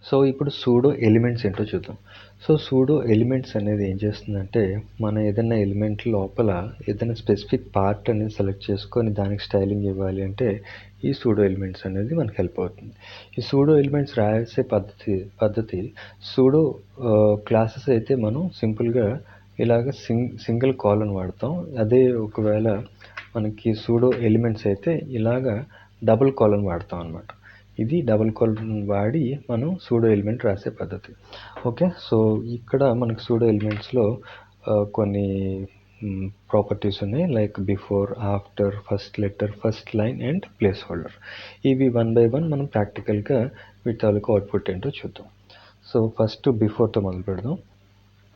So ఇప్పుడు pseudo elements ఏంటో చూద్దాం. సో సూడో ఎలిమెంట్స్ అనేది ఏం చేస్తుందంటే, మనం ఏదైనా ఎలిమెంట్ లోపల ఏదైనా స్పెసిఫిక్ పార్ట్ అనేది సెలెక్ట్ చేసుకొని దానికి స్టైలింగ్ ఇవ్వాలి అంటే ఈ సూడో ఎలిమెంట్స్ అనేది మనకు హెల్ప్ అవుతుంది. ఈ సూడో ఎలిమెంట్స్ రాసే పద్ధతి సూడో క్లాసెస్ అయితే మనం సింపుల్గా ఇలాగ సింగిల్ కాలన్ వాడతాం. అదే ఒకవేళ మనకి సూడో ఎలిమెంట్స్ అయితే ఇలాగా డబుల్ కాలన్ వాడతాం అన్నమాట. ఇది డబుల్ కాలన్ వాడి మనం సూడో ఎలిమెంట్ రాసే పద్ధతి. ఓకే, సో ఇక్కడ మనకి సూడో ఎలిమెంట్స్లో కొన్ని ప్రాపర్టీస్ ఉన్నాయి. Like before, after, first letter, first line and place holder. ఇవి వన్ బై వన్ మనం ప్రాక్టికల్గా వీటి తాలూకు అవుట్పుట్ ఏంటో చూద్దాం. సో ఫస్ట్ బిఫోర్తో మొదలు పెడదాం.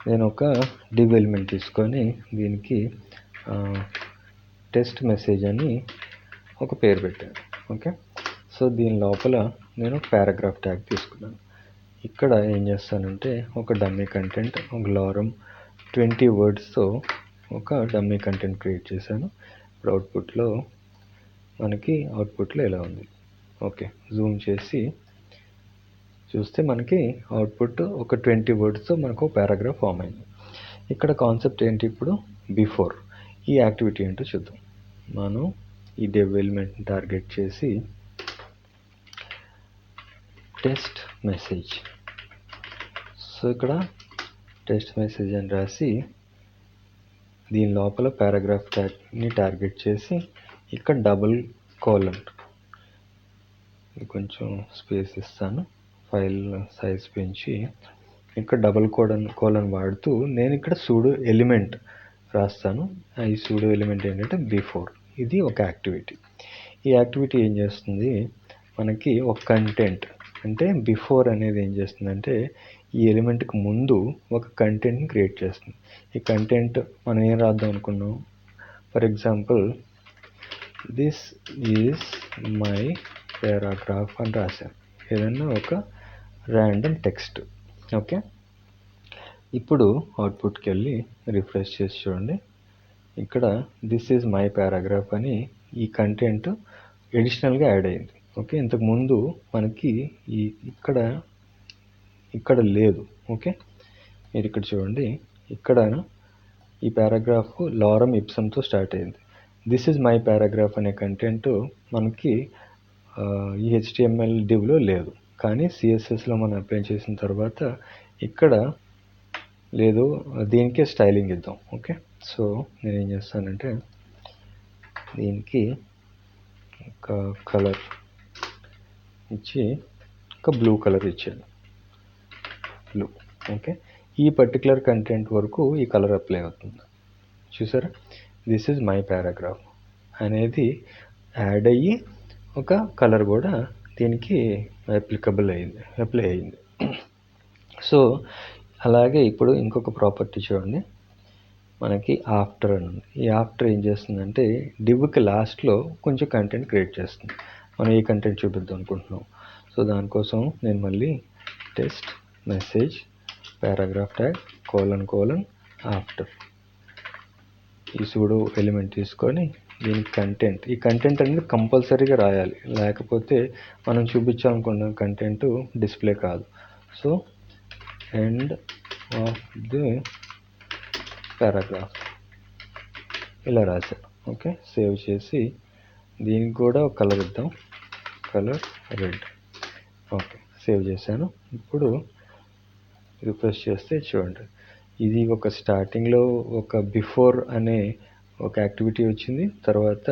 నేను ఒక డివ్ ఎలిమెంట్ తీసుకొని దీనికి టెస్ట్ మెసేజ్ అని ఒక పేరు పెట్టాను. ఓకే, సో దీని లోపల నేను పారాగ్రాఫ్ ట్యాగ్ తీసుకున్నాను. ఇక్కడ ఏం చేస్తానంటే ఒక డమ్మీ కంటెంట్, ఒక లారం 20 వర్డ్స్తో ఒక డమ్మీ కంటెంట్ క్రియేట్ చేశాను. ఇప్పుడు అవుట్పుట్లో ఎలా ఉంది. ఓకే, జూమ్ చేసి చూస్తే మనకి అవుట్పుట్ ఒక 20 వర్డ్స్తో మనకు పారాగ్రాఫ్ ఫామ్ అయింది. ఇక్కడ కాన్సెప్ట్ ఏంటి, ఇప్పుడు బిఫోర్ ఈ యాక్టివిటీ ఏంటో చూద్దాం. మనం ఈ డివ్ ఎలిమెంట్ని టార్గెట్ చేసి టెస్ట్ మెసేజ్, సో ఇక్కడ టెస్ట్ మెసేజ్ అని రాసి దీని లోపల పారాగ్రాఫ్ ట్యాగ్ని టార్గెట్ చేసి ఇక్కడ డబుల్ కోలన్, కొంచెం స్పేస్ ఇస్తాను, ఫైల్ సైజ్ పెంచి ఇక్కడ డబుల్ కోలన్ వాడుతూ నేను ఇక్కడ సూడో ఎలిమెంట్ రాస్తాను. ఈ సూడో ఎలిమెంట్ ఏంటంటే బిఫోర్. ఇది ఒక యాక్టివిటీ. ఈ యాక్టివిటీ ఏం చేస్తుంది, మనకి ఒక కంటెంట్ అంటే బిఫోర్ అనేది ఏం చేస్తుందంటే ఈ ఎలిమెంట్కి ముందు ఒక కంటెంట్ని క్రియేట్ చేస్తుంది. ఈ కంటెంట్ మనం ఏం రాద్దాం అనుకున్నాం, for example this is my paragraph అని రాశాను, ఏదన్నా ఒక ర్యాండమ్ టెక్స్ట్. ఓకే, ఇప్పుడు అవుట్పుట్కి వెళ్ళి రిఫ్రెష్ చేసి చూడండి. ఇక్కడ దిస్ ఈజ్ మై పారాగ్రాఫ్ అని ఈ కంటెంట్ ఎడిషనల్గా యాడ్ అయింది. ఓకే, ఇంతకుముందు మనకి ఇక్కడ లేదు. ఓకే, మీరు ఇక్కడ చూడండి, ఇక్కడ ఈ పారాగ్రాఫ్ లారం ఇప్సమ్తో స్టార్ట్ అయింది. దిస్ ఈజ్ మై పారాగ్రాఫ్ అనే కంటెంట్ మనకి ఈ HTML డివ్లో లేదు, కానీ CSSలో మనం అప్లై చేసిన తర్వాత ఇక్కడ లేదు, దీనికే స్టైలింగ్ ఇద్దాం. ఓకే, సో నేను ఏం చేస్తానంటే దీనికి ఒక కలర్ ఇచ్చి ఒక బ్లూ కలర్ ఇచ్చాను, బ్లూ. ఓకే, ఈ పర్టికులర్ కంటెంట్ వరకు ఈ కలర్ అప్లై అవుతుంది. చూసారా, దిస్ ఈజ్ మై పారాగ్రాఫ్ అనేది యాడ్ అయ్యి ఒక కలర్ కూడా దీనికి అప్లై అయింది. సో అలాగే ఇప్పుడు ఇంకొక ప్రాపర్టీ చూడండి, మనకి ఆఫ్టర్ అని ఉంది. ఈ ఆఫ్టర్ ఏం చేస్తుందంటే డివ్కి లాస్ట్లో కొంచెం కంటెంట్ క్రియేట్ చేస్తుంది. మనం ఈ కంటెంట్ చూపిద్దాం అనుకుంటున్నాం. సో దానికోసం నేను మళ్ళీ test message paragraph tag colon after ఈ సూడో ఎలిమెంట్ తీసుకొని దీనికి ఈ కంటెంట్ అనేది కంపల్సరీగా రాయాలి, లేకపోతే మనం చూపించాలనుకున్న కంటెంట్ డిస్ప్లే కాదు. So end of the paragraph ఇలా రాశాను. ఓకే, సేవ్ చేసి దీనికి కూడా ఒక కలర్ ఇద్దాం, కలర్ రెడ్. ఓకే, సేవ్ చేశాను. ఇప్పుడు రిఫ్రెష్ చేస్తే చూడండి, ఇది ఒక స్టార్టింగ్లో ఒక బిఫోర్ అనే ఒక యాక్టివిటీ వచ్చింది, తర్వాత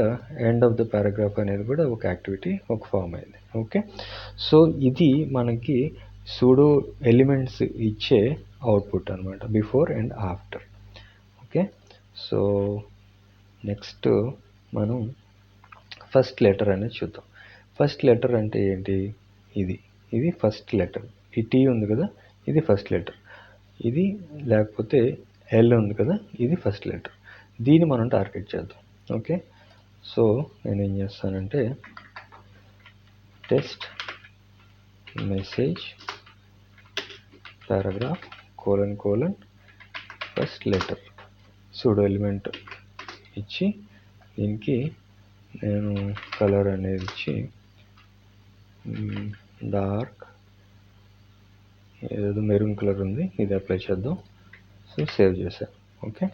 ఎండ్ ఆఫ్ ద పారాగ్రాఫ్ అనేది కూడా ఒక యాక్టివిటీ ఫామ్ అయింది. ఓకే, సో ఇది మనకి సూడో ఎలిమెంట్స్ ఇచ్చే అవుట్పుట్ అనమాట, before and after. Okay, so next మనం ఫస్ట్ లెటర్ అనేది చూద్దాం. ఫస్ట్ లెటర్ అంటే ఏంటి, ఇది ఫస్ట్ లెటర్. ఈ టీ ఉంది కదా, ఇది ఫస్ట్ లెటర్. ఇది లేకపోతే ఎల్ ఉంది కదా, ఇది ఫస్ట్ లెటర్. దీన్ని మనం టార్గెట్ చేద్దాం. ఓకే, సో నేను ఏం చేస్తానంటే test message paragraph colon first letter pseudo element ఇచ్చి దీనికి నేను కలర్ అనేది ఇచ్చి డార్క్ ఏదో మెరూన్ కలర్ ఉంది, ఇది అప్లై చేద్దాం. సో సేవ్ చేసాం. ఓకే,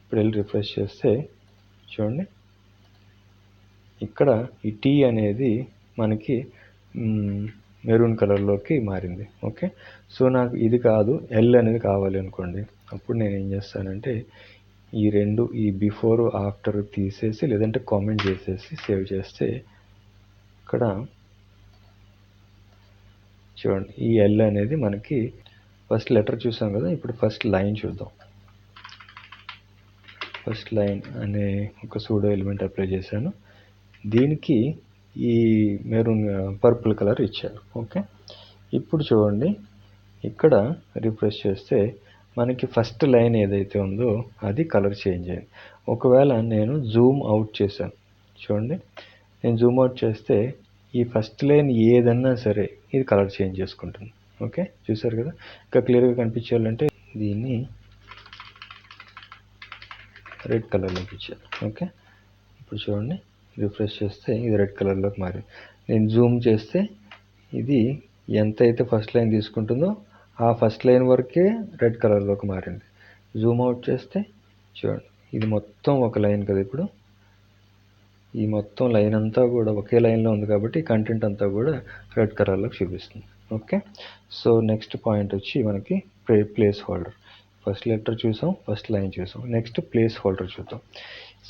ఇప్పుడు వెళ్ళి రిఫ్రెష్ చేస్తే చూడండి, ఇక్కడ ఈ టీ అనేది మనకి మెరూన్ కలర్లోకి మారింది. ఓకే, సో నాకు ఇది కాదు, ఎల్ అనేది కావాలి అనుకోండి, అప్పుడు నేను ఏం చేస్తానంటే ఈ రెండు, ఈ బిఫోర్ ఆఫ్టర్ తీసేసి లేదంటే కామెంట్ చేసేసి సేవ్ చేస్తే ఇక్కడ చూడండి ఈ ఎల్ అనేది మనకి ఫస్ట్ లెటర్ చూసాం కదా, ఇప్పుడు ఫస్ట్ లైన్ చూద్దాం. ఫస్ట్ లైన్ అనే ఒక సూడో ఎలిమెంట్ అప్లై చేశాను, దీనికి ఈ మెరూన్ పర్పుల్ కలర్ ఇచ్చారు. ఓకే, ఇప్పుడు చూడండి ఇక్కడ రిఫ్రెష్ చేస్తే మనకి ఫస్ట్ లైన్ ఏదైతే ఉందో అది కలర్ చేంజ్ అయింది. ఒకవేళ నేను జూమ్ అవుట్ చేశాను, చూడండి నేను జూమ్ అవుట్ చేస్తే ఈ ఫస్ట్ లైన్ ఏదన్నా సరే ఇది కలర్ చేంజ్ చేసుకుంటుంది. ఓకే, చూసారు కదా, ఇంకా క్లియర్గా కనిపించాలంటే దీన్ని రెడ్ కలర్లోకి ఇచ్చాను. ఓకే, ఇప్పుడు చూడండి రిఫ్రెష్ చేస్తే ఇది రెడ్ కలర్లోకి మారింది. నేను జూమ్ చేస్తే ఇది ఎంత అయితే ఫస్ట్ లైన్ తీసుకుంటుందో ఆ ఫస్ట్ లైన్ వరకే రెడ్ కలర్లోకి మారింది. జూమ్ అవుట్ చేస్తే చూడండి ఇది మొత్తం ఒక లైన్ కదా, ఇప్పుడు ఈ మొత్తం లైన్ అంతా కూడా ఒకే లైన్లో ఉంది కాబట్టి కంటెంట్ అంతా కూడా రెడ్ కలర్లోకి చూపిస్తుంది. ఓకే, సో నెక్స్ట్ పాయింట్ వచ్చి మనకి ప్లేస్ హోల్డర్. ఫస్ట్ లెటర్ చూసాం, ఫస్ట్ లైన్ చూసాం, నెక్స్ట్ ప్లేస్ హోల్డర్ చూద్దాం.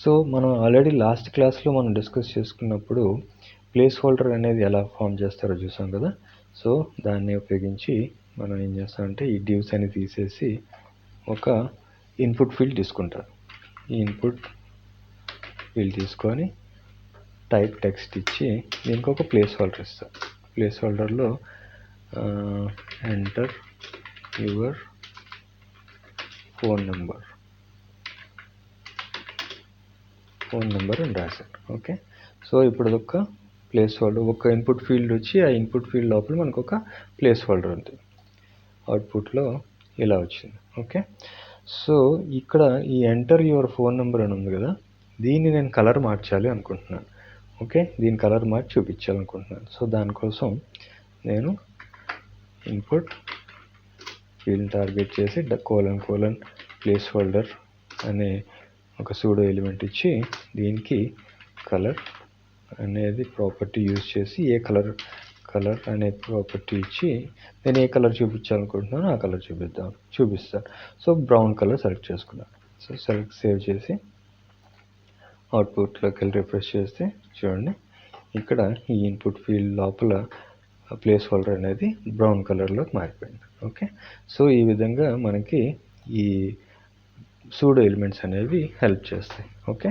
సో మనం ఆల్రెడీ లాస్ట్ క్లాస్లో మనం డిస్కస్ చేసుకున్నప్పుడు ప్లేస్ హోల్డర్ అనేది ఎలా ఫామ్ చేస్తారో చూసాం కదా. సో దాన్ని ఉపయోగించి మనం ఏం చేస్తామంటే ఈ డివ్స్ అని తీసేసి ఒక ఇన్పుట్ ఫీల్డ్ తీసుకుంటారు. ఈ ఇన్పుట్ ఫీల్డ్ తీసుకొని టైప్ టెక్స్ట్ ఇచ్చి దీనికి ఒక ప్లేస్ హోల్డర్ ఇస్తాం. ప్లేస్ హోల్డర్లో ఎంటర్ యువర్ ఫోన్ నెంబర్ అని రాశాను. ఓకే, సో ఇప్పుడు ఒక ప్లేస్ హోల్డర్, ఒక ఇన్పుట్ ఫీల్డ్ వచ్చి ఆ ఇన్పుట్ ఫీల్డ్ లోపల మనకు ఒక ప్లేస్ హోల్డర్ ఉంది. అవుట్పుట్లో ఇలా వచ్చింది. ఓకే, సో ఇక్కడ ఈ ఎంటర్ యువర్ ఫోన్ నెంబర్ అని ఉంది కదా, దీన్ని నేను కలర్ మార్చాలి అనుకుంటున్నాను. ఓకే, దీని కలర్ మార్చి చూపించాలనుకుంటున్నాను. సో దానికోసం నేను ఇన్పుట్ ఫీల్డ్ టార్గెట్ చేసి కోలన్ ప్లేస్ హోల్డర్ అనే ఒక సూడో ఎలిమెంట్ ఇచ్చి దీనికి కలర్ అనేది ప్రాపర్టీ యూజ్ చేసి కలర్ అనే ప్రాపర్టీ ఇచ్చి నేను ఏ కలర్ చూపించాలనుకుంటున్నానో ఆ కలర్ చూపిస్తాను. సో బ్రౌన్ కలర్ సెలెక్ట్ చేసుకున్నాను. సో సేవ్ చేసి అవుట్పుట్లోకి వెళ్ళి రిఫ్రెష్ చేస్తే చూడండి ఇక్కడ ఈ ఇన్పుట్ ఫీల్డ్ లోపల ప్లేస్ హోల్డర్ అనేది బ్రౌన్ కలర్లోకి మారిపోయింది. ఓకే, సో ఈ విధంగా మనకి ఈ సూడో ఎలిమెంట్స్ అనేవి హెల్ప్ చేస్తాయి. ఓకే.